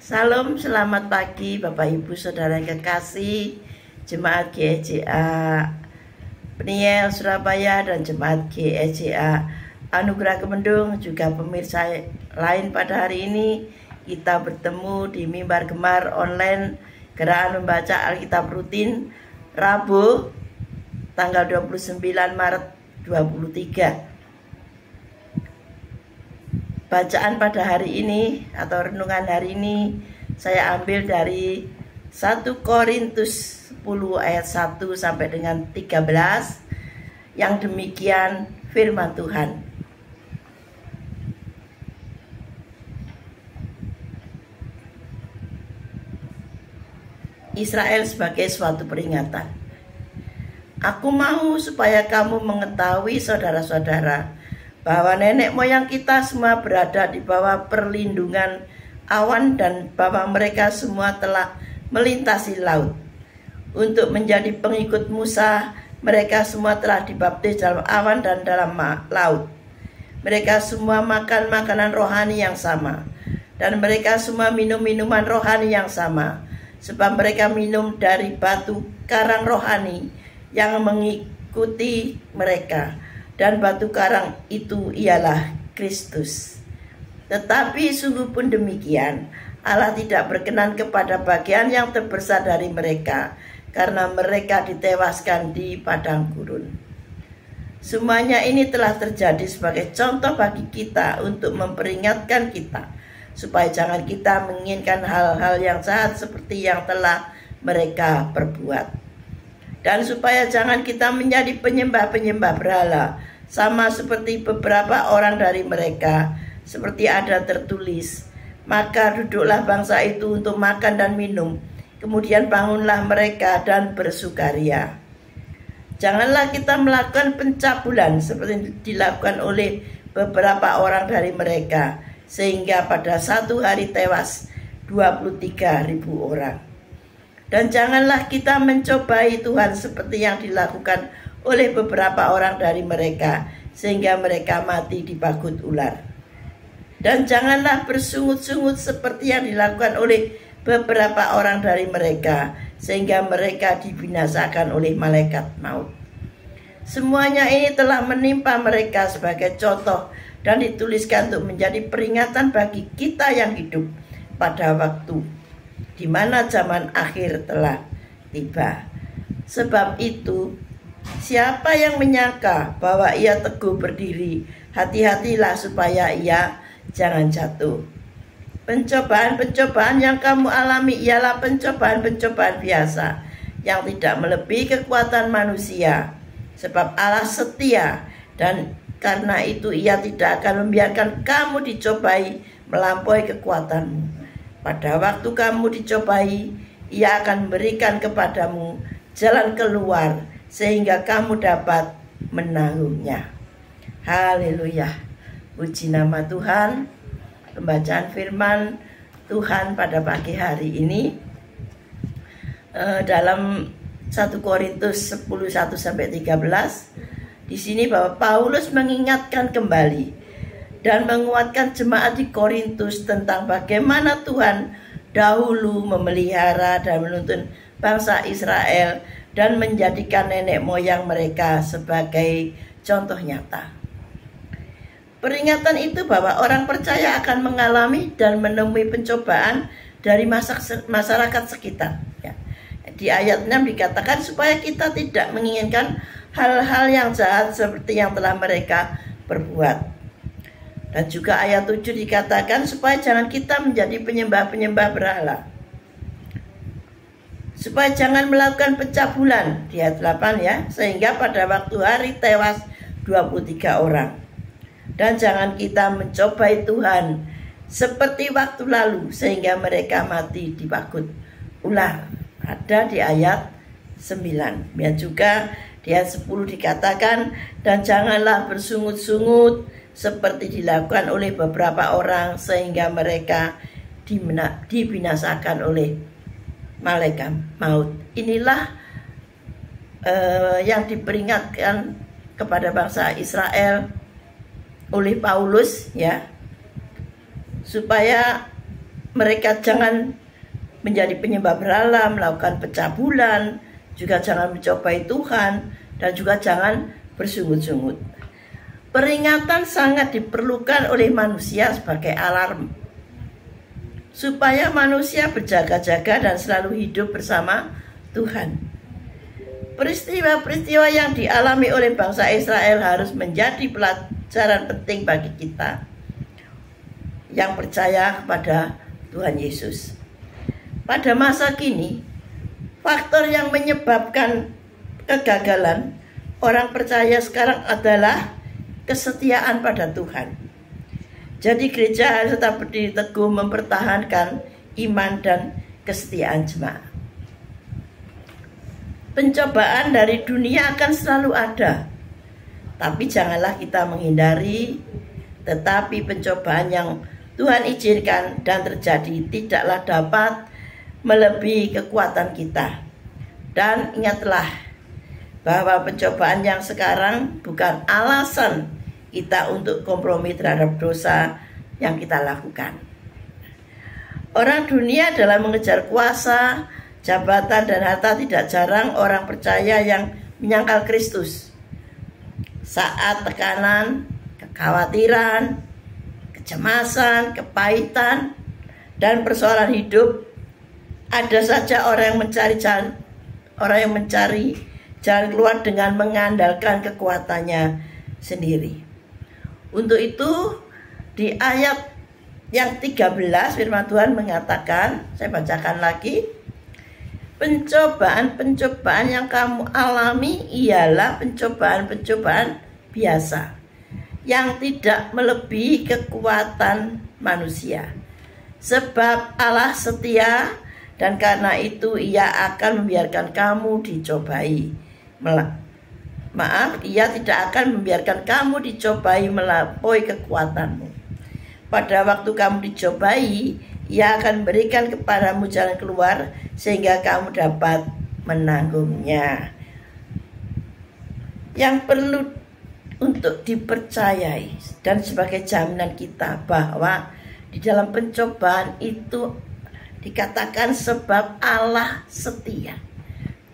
Salam, selamat pagi Bapak Ibu Saudara yang kekasih, Jemaat GEJA Peniel Surabaya dan Jemaat GEJA Anugerah Kemendung, juga pemirsa lain. Pada hari ini kita bertemu di mimbar gemar online gerakan membaca Alkitab rutin Rabu tanggal 29 Maret 2023. Bacaan pada hari ini atau renungan hari ini saya ambil dari 1 Korintus 10 ayat 1 sampai dengan 13 yang demikian firman Tuhan. Israel sebagai suatu peringatan. Aku mau supaya kamu mengetahui, saudara-saudara, bahwa nenek moyang kita semua berada di bawah perlindungan awan dan bahwa mereka semua telah melintasi laut. Untuk menjadi pengikut Musa, mereka semua telah dibaptis dalam awan dan dalam laut. Mereka semua makan makanan rohani yang sama, dan mereka semua minum minuman rohani yang sama, sebab mereka minum dari batu karang rohani yang mengikuti mereka. Dan batu karang itu ialah Kristus. Tetapi sungguh pun demikian, Allah tidak berkenan kepada bagian yang terbesar dari mereka, karena mereka ditewaskan di padang gurun. Semuanya ini telah terjadi sebagai contoh bagi kita untuk memperingatkan kita, supaya jangan kita menginginkan hal-hal yang jahat seperti yang telah mereka perbuat. Dan supaya jangan kita menjadi penyembah-penyembah berhala, sama seperti beberapa orang dari mereka, seperti ada tertulis, maka duduklah bangsa itu untuk makan dan minum, kemudian bangunlah mereka dan bersukaria. Janganlah kita melakukan pencabulan seperti dilakukan oleh beberapa orang dari mereka, sehingga pada satu hari tewas 23.000 orang. Dan janganlah kita mencobai Tuhan seperti yang dilakukan oleh beberapa orang dari mereka, sehingga mereka mati dibagut ular. Dan janganlah bersungut-sungut seperti yang dilakukan oleh beberapa orang dari mereka, sehingga mereka dibinasakan oleh malaikat maut. Semuanya ini telah menimpa mereka sebagai contoh dan dituliskan untuk menjadi peringatan bagi kita yang hidup pada waktu di mana zaman akhir telah tiba. Sebab itu, siapa yang menyangka bahwa ia teguh berdiri, hati-hatilah supaya ia jangan jatuh. Pencobaan-pencobaan yang kamu alami ialah pencobaan-pencobaan biasa yang tidak melebihi kekuatan manusia. Sebab Allah setia, dan karena itu ia tidak akan membiarkan kamu dicobai melampaui kekuatanmu. Pada waktu kamu dicobai, ia akan memberikan kepadamu jalan keluar sehingga kamu dapat menanggungnya. Haleluya. Puji nama Tuhan. Pembacaan firman Tuhan pada pagi hari ini dalam 1 Korintus 10 1 sampai 13. Di sini bahwa Paulus mengingatkan kembali dan menguatkan jemaat di Korintus tentang bagaimana Tuhan dahulu memelihara dan menuntun bangsa Israel dan menjadikan nenek moyang mereka sebagai contoh nyata. Peringatan itu bahwa orang percaya akan mengalami dan menemui pencobaan dari masyarakat sekitar. Di ayat 6 dikatakan supaya kita tidak menginginkan hal-hal yang jahat seperti yang telah mereka perbuat. Dan juga ayat 7 dikatakan supaya jangan kita menjadi penyembah-penyembah berhala. Supaya jangan melakukan pencabulan di ayat 8 ya, sehingga pada waktu hari tewas 23 orang. Dan jangan kita mencobai Tuhan seperti waktu lalu sehingga mereka mati dibagut ular. Ada di ayat 9. Dan juga di ayat 10 dikatakan, dan janganlah bersungut-sungut seperti dilakukan oleh beberapa orang sehingga mereka dibinasakan oleh malaikat maut. Inilah yang diperingatkan kepada bangsa Israel oleh Paulus, ya, supaya mereka jangan menjadi penyembah berhala, melakukan pencabulan, juga jangan mencobai Tuhan, dan juga jangan bersungut-sungut. Peringatan sangat diperlukan oleh manusia sebagai alarm, supaya manusia berjaga-jaga dan selalu hidup bersama Tuhan. Peristiwa-peristiwa yang dialami oleh bangsa Israel harus menjadi pelajaran penting bagi kita yang percaya kepada Tuhan Yesus. Pada masa kini, faktor yang menyebabkan kegagalan orang percaya sekarang adalah kesetiaan pada Tuhan. Jadi gereja harus tetap berdiri teguh mempertahankan iman dan kesetiaan jemaat. Pencobaan dari dunia akan selalu ada, tapi janganlah kita menghindari. Tetapi pencobaan yang Tuhan izinkan dan terjadi tidaklah dapat melebihi kekuatan kita. Dan ingatlah bahwa pencobaan yang sekarang bukan alasan kita untuk kompromi terhadap dosa yang kita lakukan. Orang dunia dalam mengejar kuasa, jabatan, dan harta tidak jarang orang percaya yang menyangkal Kristus. Saat tekanan, kekhawatiran, kecemasan, kepahitan, dan persoalan hidup, ada saja orang yang mencari jalan keluar dengan mengandalkan kekuatannya sendiri. Untuk itu, di ayat yang 13 firman Tuhan mengatakan, saya bacakan lagi, pencobaan-pencobaan yang kamu alami ialah pencobaan-pencobaan biasa yang tidak melebihi kekuatan manusia. Sebab Allah setia, dan karena itu Ia akan membiarkan kamu dicobai. Ia tidak akan membiarkan kamu dicobai melampaui kekuatanmu. Pada waktu kamu dicobai, Ia akan berikan kepadamu jalan keluar sehingga kamu dapat menanggungnya. Yang perlu untuk dipercayai dan sebagai jaminan kita bahwa di dalam pencobaan itu dikatakan sebab Allah setia.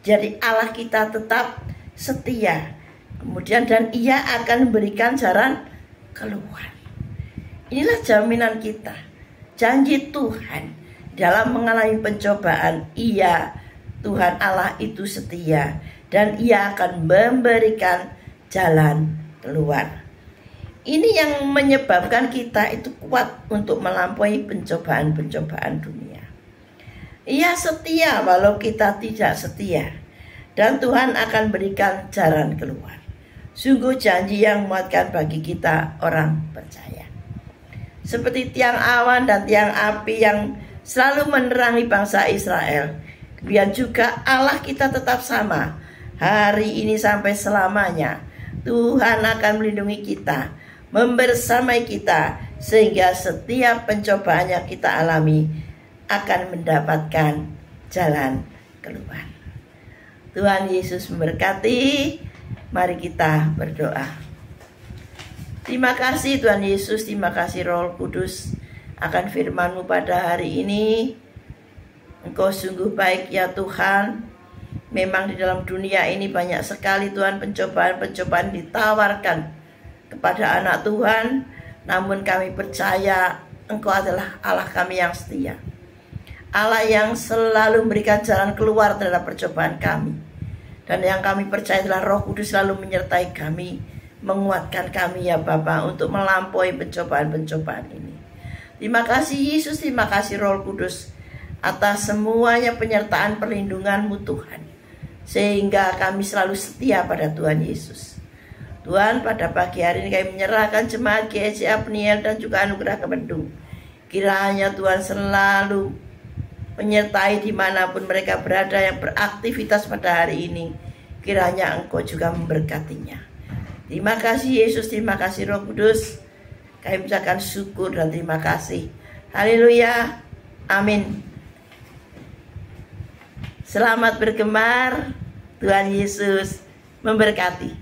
Jadi Allah kita tetap setia. Kemudian dan Ia akan memberikan jalan keluar. Inilah jaminan kita. Janji Tuhan dalam mengalami pencobaan, Tuhan Allah itu setia dan Ia akan memberikan jalan keluar. Ini yang menyebabkan kita itu kuat untuk melampaui pencobaan-pencobaan dunia. Ia setia walau kita tidak setia, dan Tuhan akan berikan jalan keluar. Sungguh janji yang memuatkan bagi kita orang percaya. Seperti tiang awan dan tiang api yang selalu menerangi bangsa Israel, kemudian juga Allah kita tetap sama hari ini sampai selamanya. Tuhan akan melindungi kita, membersamai kita, sehingga setiap pencobaan yang kita alami akan mendapatkan jalan keluar. Tuhan Yesus memberkati. Mari kita berdoa. Terima kasih Tuhan Yesus, terima kasih Roh Kudus akan firman-Mu pada hari ini. Engkau sungguh baik ya Tuhan. Memang di dalam dunia ini banyak sekali Tuhan pencobaan-pencobaan ditawarkan kepada anak Tuhan. Namun kami percaya Engkau adalah Allah kami yang setia, Allah yang selalu memberikan jalan keluar terhadap percobaan kami. Dan yang kami percaya adalah Roh Kudus selalu menyertai kami, menguatkan kami ya Bapa untuk melampaui pencobaan-pencobaan ini. Terima kasih Yesus, terima kasih Roh Kudus atas semuanya penyertaan perlindungan-Mu Tuhan, sehingga kami selalu setia pada Tuhan Yesus. Tuhan, pada pagi hari ini kami menyerahkan jemaat GSCA Peniel dan juga Anugerah Kemendung. Kiranya Tuhan selalu menyertai dimanapun mereka berada yang beraktivitas pada hari ini. Kiranya Engkau juga memberkatinya. Terima kasih Yesus, terima kasih Roh Kudus. Kami ucapkan syukur dan terima kasih. Haleluya, amin. Selamat bergemar. Tuhan Yesus memberkati.